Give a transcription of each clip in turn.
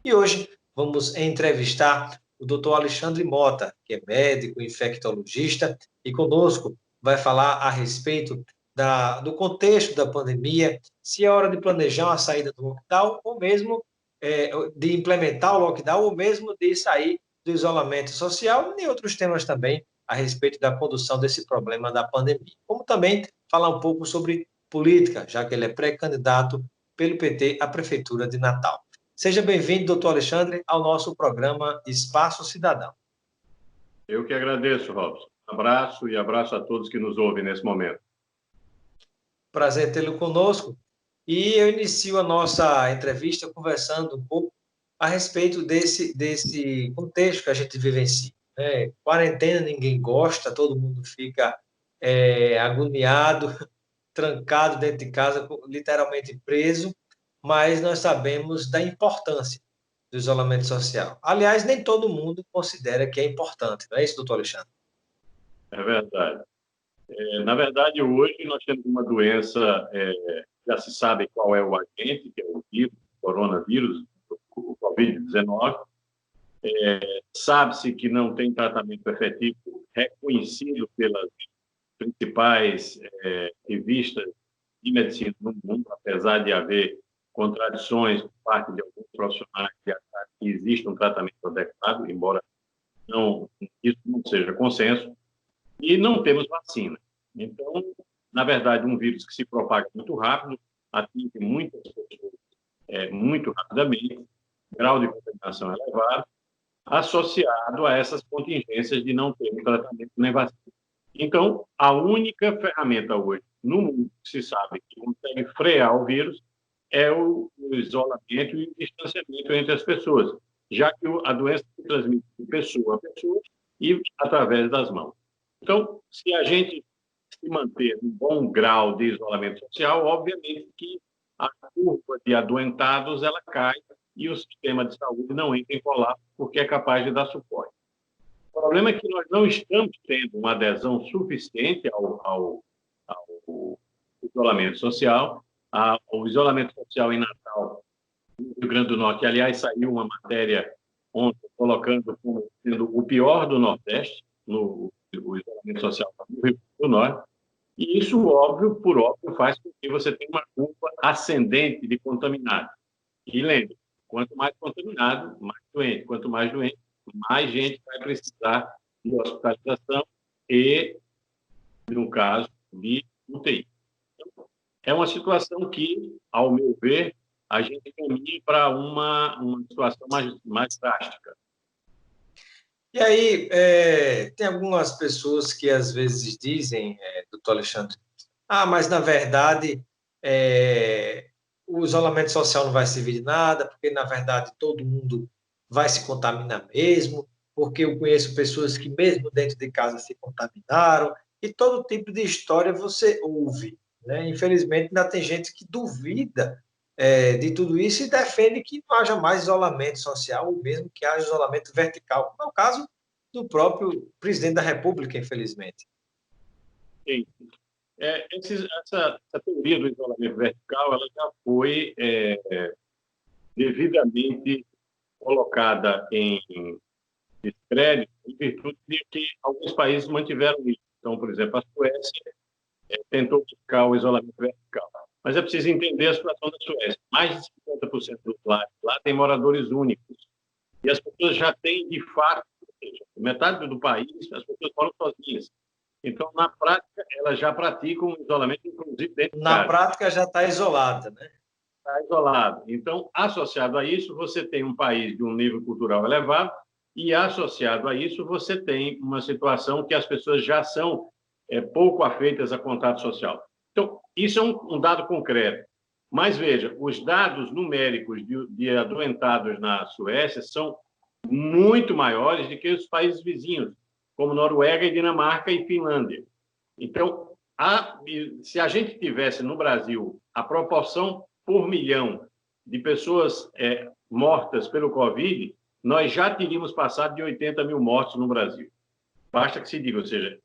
E hoje vamos entrevistar o Dr. Alexandre Mota, que é médico, infectologista, e conosco vai falar a respeito do contexto da pandemia, se é hora de planejar uma saída do lockdown, ou mesmo de implementar o lockdown, ou mesmo de sair do isolamento social, e outros temas também a respeito da condução desse problema da pandemia. Como também falar um pouco sobre política, já que ele é pré-candidato pelo PT à Prefeitura de Natal. Seja bem-vindo, doutor Alexandre, ao nosso programa Espaço Cidadão. Eu que agradeço, Robson. Abraço e abraço a todos que nos ouvem nesse momento. Prazer tê-lo conosco. E eu inicio a nossa entrevista conversando um pouco a respeito desse contexto que a gente vivencia. Quarentena ninguém gosta, todo mundo fica agoniado, trancado dentro de casa, literalmente preso, mas nós sabemos da importância do isolamento social. Aliás, nem todo mundo considera que é importante, não é isso, doutor Alexandre? É verdade. Na verdade, hoje nós temos uma doença, já se sabe qual é o agente, que é o vírus, o coronavírus, o Covid-19. Sabe-se que não tem tratamento efetivo reconhecido pelas principais revistas de medicina no mundo, apesar de haver contradições por parte de alguns profissionais de achar que existe um tratamento adequado, embora isso não seja consenso, e não temos vacina. Então, na verdade, um vírus que se propaga muito rápido, atinge muitas pessoas muito rapidamente, grau de contaminação elevado, associado a essas contingências de não ter tratamento nem vacina. Então, a única ferramenta hoje no mundo que se sabe que consegue frear o vírus é o isolamento e o distanciamento entre as pessoas, já que a doença se transmite de pessoa a pessoa e através das mãos. Então, se a gente se manter um bom grau de isolamento social, obviamente que a curva de adoentados ela cai e o sistema de saúde não entra em colapso porque é capaz de dar suporte. O problema é que nós não estamos tendo uma adesão suficiente ao isolamento social. O isolamento social em Natal, no Rio Grande do Norte, aliás, saiu uma matéria ontem colocando como sendo o pior do Nordeste, o isolamento social no Rio Grande do Norte. E isso, por óbvio, faz com que você tenha uma curva ascendente de contaminados. E lembre, quanto mais contaminado, mais doente. Quanto mais doente, mais gente vai precisar de hospitalização e, no caso, de UTI. Então, é uma situação que, ao meu ver, a gente caminha para uma situação mais drástica. E aí, tem algumas pessoas que às vezes dizem, doutor Alexandre, mas na verdade o isolamento social não vai servir de nada, porque na verdade todo mundo vai se contaminar mesmo, porque eu conheço pessoas que mesmo dentro de casa se contaminaram, e todo tipo de história você ouve, né? Infelizmente ainda tem gente que duvida de tudo isso e defende que não haja mais isolamento social, ou mesmo que haja isolamento vertical, como é o caso do próprio presidente da República, infelizmente. Sim. Essa teoria do isolamento vertical ela já foi devidamente colocada em descrédito em virtude de que alguns países mantiveram isso. Então, por exemplo, a Suécia tentou buscar o isolamento vertical. Mas é preciso entender a situação da Suécia. Mais de 50% dos lares lá tem moradores únicos. E as pessoas já têm, de fato, metade do país, as pessoas moram sozinhas. Então, na prática, elas já praticam o isolamento, inclusive dentro de casa. Na prática, já está isolada, né? Está isolado. Então, associado a isso, você tem um país de um nível cultural elevado e, associado a isso, você tem uma situação que as pessoas já são pouco afeitas a contato social. Então, isso é um dado concreto. Mas, veja, os dados numéricos de adoentados na Suécia são muito maiores do que os países vizinhos, como Noruega, Dinamarca e Finlândia. Então, se a gente tivesse no Brasil a proporção por milhão de pessoas mortas pelo Covid, nós já teríamos passado de 80 mil mortos no Brasil. Basta que se diga, ou seja,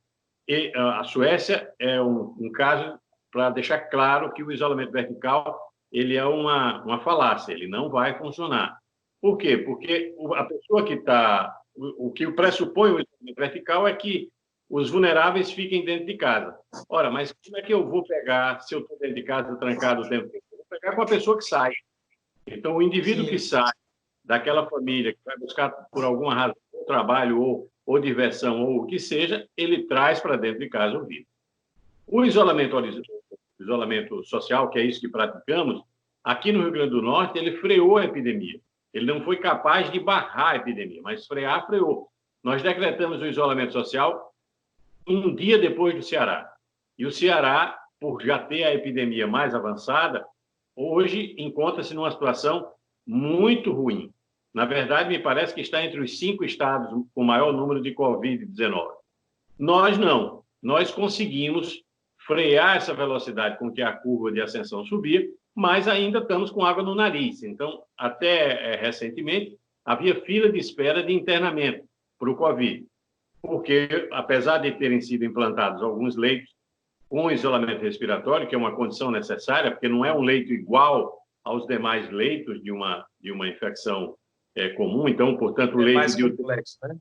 a Suécia é um caso para deixar claro que o isolamento vertical ele é uma falácia, ele não vai funcionar. Por quê? Porque a pessoa que está... O que pressupõe o isolamento vertical é que os vulneráveis fiquem dentro de casa. Ora, mas como é que eu vou pegar, se eu estou dentro de casa trancado o tempo todo? Eu vou pegar com a pessoa que sai. Então, o indivíduo que sai daquela família, que vai buscar, por alguma razão, ou trabalho, ou diversão, ou o que seja, ele traz para dentro de casa o vírus. O isolamento social, que é isso que praticamos, aqui no Rio Grande do Norte, ele freou a epidemia. Ele não foi capaz de barrar a epidemia, mas freou. Nós decretamos o isolamento social um dia depois do Ceará. E o Ceará, por já ter a epidemia mais avançada, hoje encontra-se numa situação muito ruim. Na verdade, me parece que está entre os 5 estados com maior número de Covid-19. Nós não. Nós conseguimos frear essa velocidade com que a curva de ascensão subia, mas ainda estamos com água no nariz. Então, até recentemente, havia fila de espera de internamento para o Covid, porque, apesar de terem sido implantados alguns leitos com isolamento respiratório, que é uma condição necessária, porque não é um leito igual aos demais leitos de uma infecção comum, então, portanto, o leito mais complexo, né?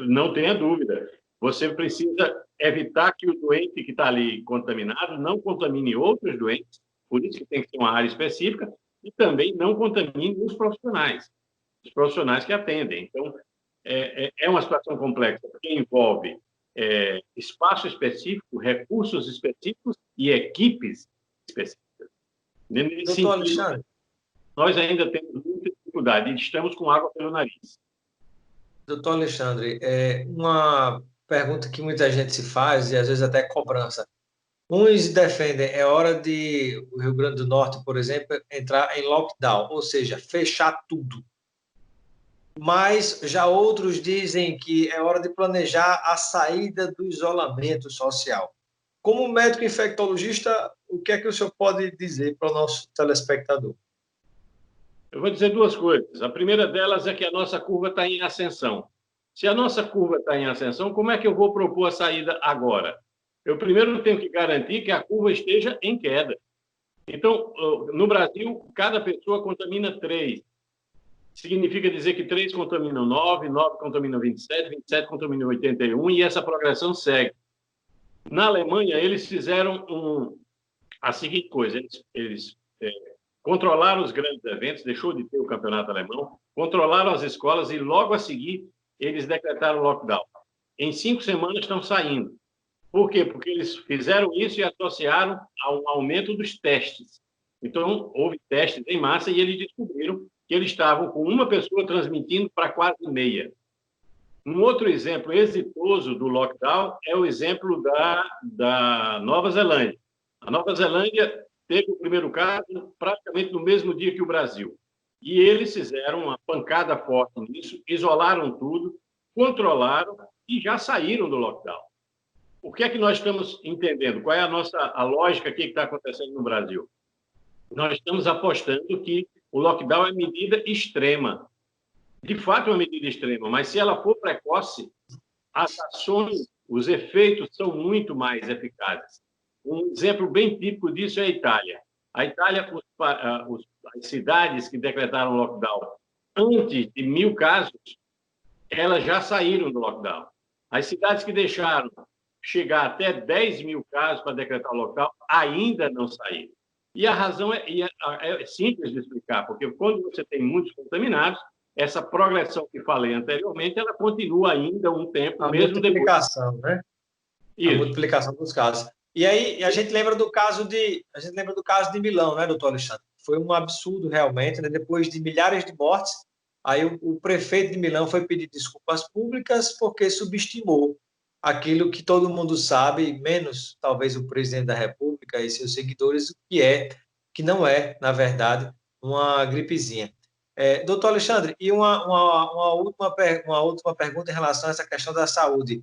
Não tenha dúvida. Você precisa evitar que o doente que está ali contaminado não contamine outros doentes, por isso que tem que ter uma área específica, e também não contamine os profissionais que atendem. Então, é uma situação complexa, porque envolve espaço específico, recursos específicos e equipes específicas. Nesse Doutor sentido, Alexandre, nós ainda temos muita dificuldade e estamos com água pelo nariz. doutor Alexandre, uma pergunta que muita gente se faz, e às vezes até cobrança. Uns defendem, é hora de o Rio Grande do Norte, por exemplo, entrar em lockdown, ou seja, fechar tudo. Mas já outros dizem que é hora de planejar a saída do isolamento social. Como médico infectologista, o que é que o senhor pode dizer para o nosso telespectador? Eu vou dizer duas coisas. A primeira delas é que a nossa curva está em ascensão. Se a nossa curva está em ascensão, como é que eu vou propor a saída agora? Eu primeiro tenho que garantir que a curva esteja em queda. Então, no Brasil, cada pessoa contamina 3. Significa dizer que 3 contaminam 9, 9 contaminam 27, 27 contaminam 81, e essa progressão segue. Na Alemanha, eles fizeram a seguinte coisa: eles controlaram os grandes eventos, deixou de ter o campeonato alemão, controlaram as escolas e, logo a seguir, eles decretaram lockdown. Em 5 semanas estão saindo. Por quê? Porque eles fizeram isso e associaram a um aumento dos testes. Então, houve testes em massa e eles descobriram que eles estavam com uma pessoa transmitindo para quase meia. Um outro exemplo exitoso do lockdown é o exemplo da Nova Zelândia. A Nova Zelândia teve o primeiro caso praticamente no mesmo dia que o Brasil. E eles fizeram uma pancada forte nisso, isolaram tudo, controlaram e já saíram do lockdown. O que é que nós estamos entendendo? Qual é a lógica aqui que está acontecendo no Brasil? Nós estamos apostando que o lockdown é medida extrema. De fato, é uma medida extrema, mas se ela for precoce, as ações, os efeitos são muito mais eficazes. Um exemplo bem típico disso é a Itália. A Itália, as cidades que decretaram lockdown antes de 1.000 casos, elas já saíram do lockdown. As cidades que deixaram chegar até 10.000 casos para decretar o lockdown ainda não saíram. E a razão é simples de explicar, porque quando você tem muitos contaminados, essa progressão que falei anteriormente, ela continua ainda um tempo, a mesmo depois. Né? Isso. A multiplicação dos casos. E aí a gente lembra do caso de Milão, né, doutor Alexandre? Foi um absurdo realmente, né? Depois de milhares de mortes, aí o prefeito de Milão foi pedir desculpas públicas porque subestimou aquilo que todo mundo sabe, menos talvez o presidente da República e seus seguidores, que não é, na verdade, uma gripezinha. Doutor Alexandre, e uma última pergunta em relação a essa questão da saúde.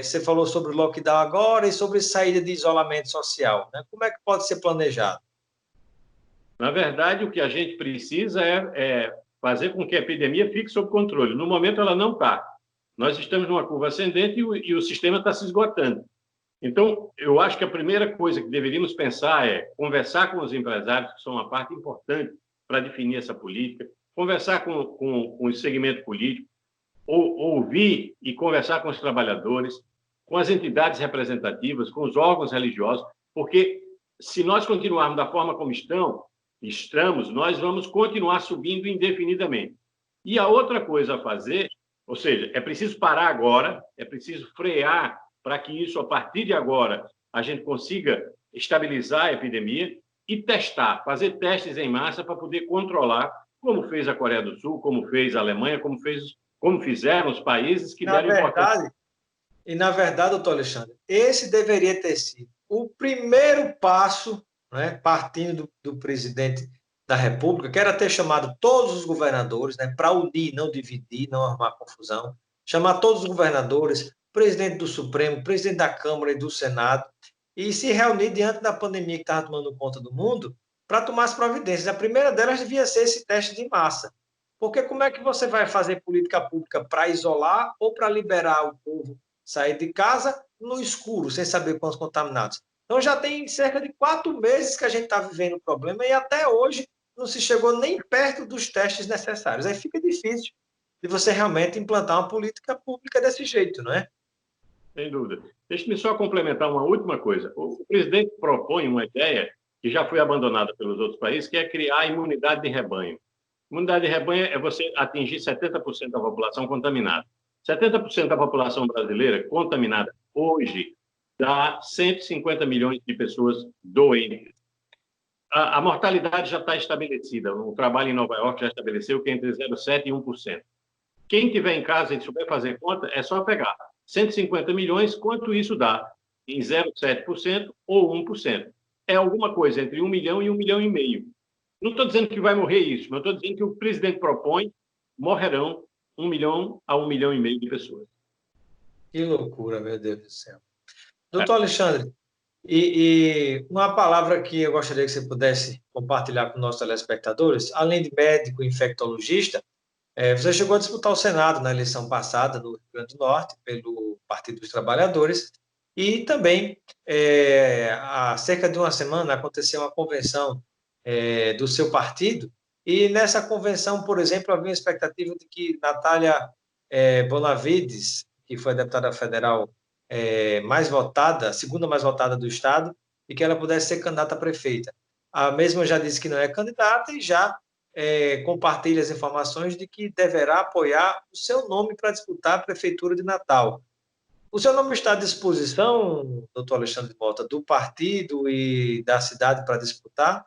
Você falou sobre o lockdown agora e sobre saída de isolamento social, né? Como é que pode ser planejado? Na verdade, o que a gente precisa é fazer com que a epidemia fique sob controle. No momento, ela não está. Nós estamos numa curva ascendente e o sistema está se esgotando. Então, eu acho que a primeira coisa que deveríamos pensar é conversar com os empresários, que são uma parte importante para definir essa política, conversar com o segmento político, ouvir e conversar com os trabalhadores, com as entidades representativas, com os órgãos religiosos, porque se nós continuarmos da forma como estamos, nós vamos continuar subindo indefinidamente. E a outra coisa a fazer, ou seja, é preciso parar agora, é preciso frear para que isso, a partir de agora, a gente consiga estabilizar a epidemia e testar, fazer testes em massa para poder controlar, como fez a Coreia do Sul, como fez a Alemanha, como fizeram os países que deram importância. Na verdade, doutor Alexandre, esse deveria ter sido o primeiro passo, né, partindo do presidente da República, que era ter chamado todos os governadores, né, para unir, não dividir, não arrumar confusão, chamar todos os governadores, presidente do Supremo, presidente da Câmara e do Senado, e se reunir diante da pandemia que estava tomando conta do mundo, para tomar as providências. A primeira delas devia ser esse teste de massa. Porque como é que você vai fazer política pública para isolar ou para liberar o povo sair de casa no escuro, sem saber quantos contaminados? Então já tem cerca de 4 meses que a gente está vivendo o problema e até hoje não se chegou nem perto dos testes necessários. Aí fica difícil de você realmente implantar uma política pública desse jeito, não é? Sem dúvida. Deixe-me só complementar uma última coisa. O presidente propõe uma ideia que já foi abandonada pelos outros países, que é criar a imunidade de rebanho. Imunidade de rebanho é você atingir 70% da população contaminada. 70% da população brasileira contaminada hoje dá 150 milhões de pessoas doentes. A mortalidade já está estabelecida. O trabalho em Nova York já estabeleceu que é entre 0,7% e 1%. Quem tiver em casa e souber fazer conta, é só pegar 150 milhões, quanto isso dá em 0,7% ou 1%. É alguma coisa entre 1 milhão e 1,5 milhão. Não estou dizendo que vai morrer isso, mas estou dizendo que o presidente propõe, morrerão 1 milhão a 1,5 milhão de pessoas. Que loucura, meu Deus do céu. Doutor Alexandre, e uma palavra que eu gostaria que você pudesse compartilhar com nossos telespectadores, além de médico e infectologista, você chegou a disputar o Senado na eleição passada no Rio Grande do Norte, pelo Partido dos Trabalhadores, e também, há cerca de uma semana, aconteceu uma convenção do seu partido, e nessa convenção, por exemplo, havia a expectativa de que Natália Bonavides, que foi a deputada federal mais votada, a segunda mais votada do Estado, e que ela pudesse ser candidata a prefeita. A mesma já disse que não é candidata e já compartilha as informações de que deverá apoiar o seu nome para disputar a Prefeitura de Natal. O seu nome está à disposição, doutor Alexandre Mota, do partido e da cidade para disputar?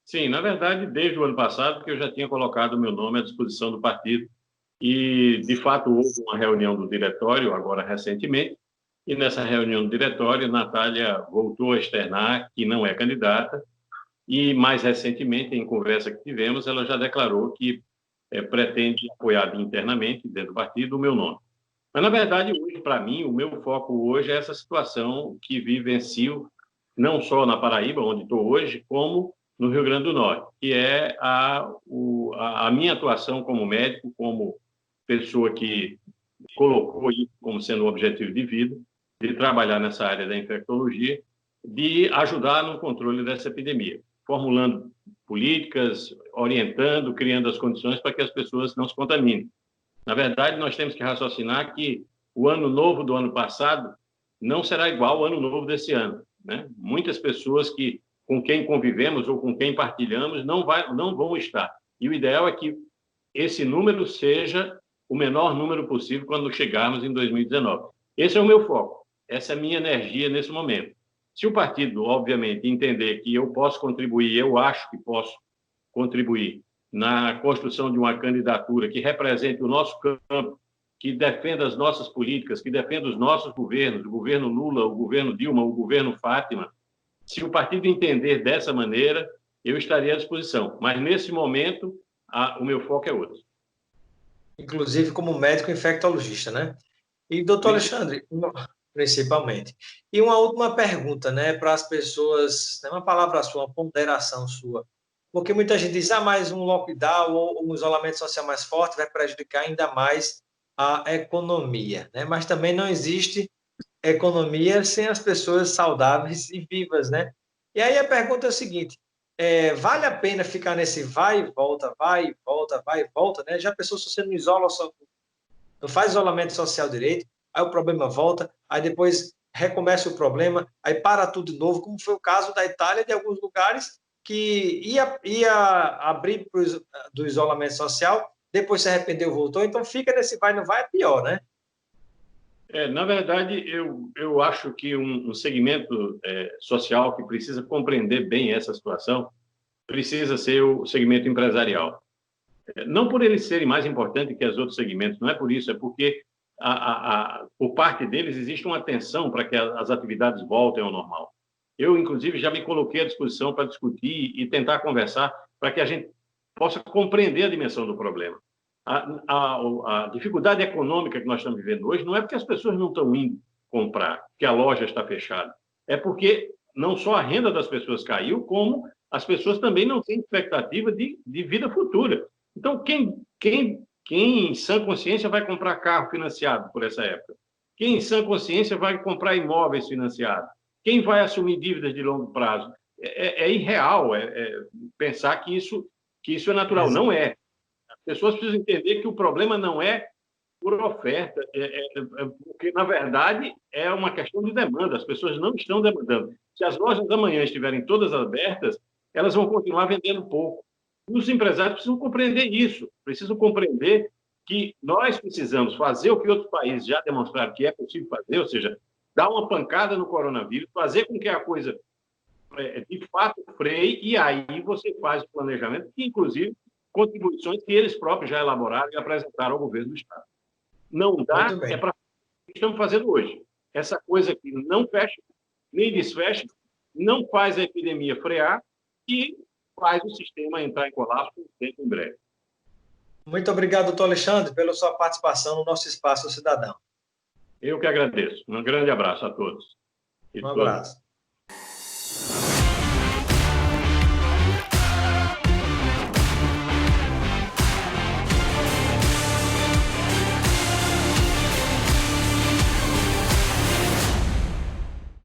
Sim, na verdade, desde o ano passado que eu já tinha colocado o meu nome à disposição do partido e, de fato, houve uma reunião do diretório, agora recentemente, e nessa reunião do diretório, Natália voltou a externar que não é candidata e, mais recentemente, em conversa que tivemos, ela já declarou que pretende apoiar internamente, dentro do partido, o meu nome. Mas, na verdade, hoje, para mim, o meu foco hoje é essa situação que vivencio, não só na Paraíba, onde estou hoje, como no Rio Grande do Norte, que é a minha atuação como médico, como pessoa que colocou isso como sendo um objetivo de vida, de trabalhar nessa área da infectologia, de ajudar no controle dessa epidemia, formulando políticas, orientando, criando as condições para que as pessoas não se contaminem. Na verdade, nós temos que raciocinar que o ano novo do ano passado não será igual ao ano novo desse ano, né? Muitas pessoas com quem convivemos ou com quem partilhamos não vão estar. E o ideal é que esse número seja o menor número possível quando chegarmos em 2019. Esse é o meu foco, essa é a minha energia nesse momento. Se o partido, obviamente, entender que eu posso contribuir, eu acho que posso contribuir na construção de uma candidatura que represente o nosso campo, que defenda as nossas políticas, que defenda os nossos governos, o governo Lula, o governo Dilma, o governo Fátima, se o partido entender dessa maneira, eu estaria à disposição. Mas, nesse momento, o meu foco é outro. Inclusive como médico infectologista, né? E, doutor Alexandre, principalmente. E uma última pergunta, né, para as pessoas, né, uma palavra sua, uma ponderação sua. Porque muita gente diz, mais um lockdown ou um isolamento social mais forte vai prejudicar ainda mais a economia, né? Mas também não existe economia sem as pessoas saudáveis e vivas, né? E aí a pergunta é a seguinte, vale a pena ficar nesse vai e volta, vai e volta, vai e volta, né? Já pensou se você não isola, não faz isolamento social direito, aí o problema volta, aí depois recomeça o problema, aí para tudo de novo, como foi o caso da Itália e de alguns lugares que ia abrir do isolamento social, depois se arrependeu, voltou, então fica nesse vai não vai, é pior, né? Na verdade, eu acho que um segmento social que precisa compreender bem essa situação precisa ser o segmento empresarial. Não por eles serem mais importantes que os outros segmentos, não é por isso, é porque por parte deles existe uma tensão para que as atividades voltem ao normal. Eu, inclusive, já me coloquei à disposição para discutir e tentar conversar para que a gente possa compreender a dimensão do problema. A dificuldade econômica que nós estamos vivendo hoje não é porque as pessoas não estão indo comprar, que a loja está fechada. É porque não só a renda das pessoas caiu, como as pessoas também não têm expectativa de vida futura. Então, quem em sã consciência vai comprar carro financiado por essa época? Quem em sã consciência vai comprar imóveis financiados? Quem vai assumir dívidas de longo prazo? É irreal pensar que isso é natural. Não é. As pessoas precisam entender que o problema não é por oferta, porque, na verdade, é uma questão de demanda. As pessoas não estão demandando. Se as lojas da manhã estiverem todas abertas, elas vão continuar vendendo pouco. Os empresários precisam compreender isso, precisam compreender que nós precisamos fazer o que outros países já demonstraram que é possível fazer, ou seja, dar uma pancada no coronavírus, fazer com que a coisa, de fato, freie, e aí você faz o planejamento, que, inclusive, contribuições que eles próprios já elaboraram e apresentaram ao governo do Estado. Não dá, para o que estamos fazendo hoje. Essa coisa que não fecha, nem desfecha, não faz a epidemia frear e faz o sistema entrar em colapso em breve. Muito obrigado, doutor Alexandre, pela sua participação no nosso Espaço Cidadão. Eu que agradeço. Um grande abraço a todos. Um abraço.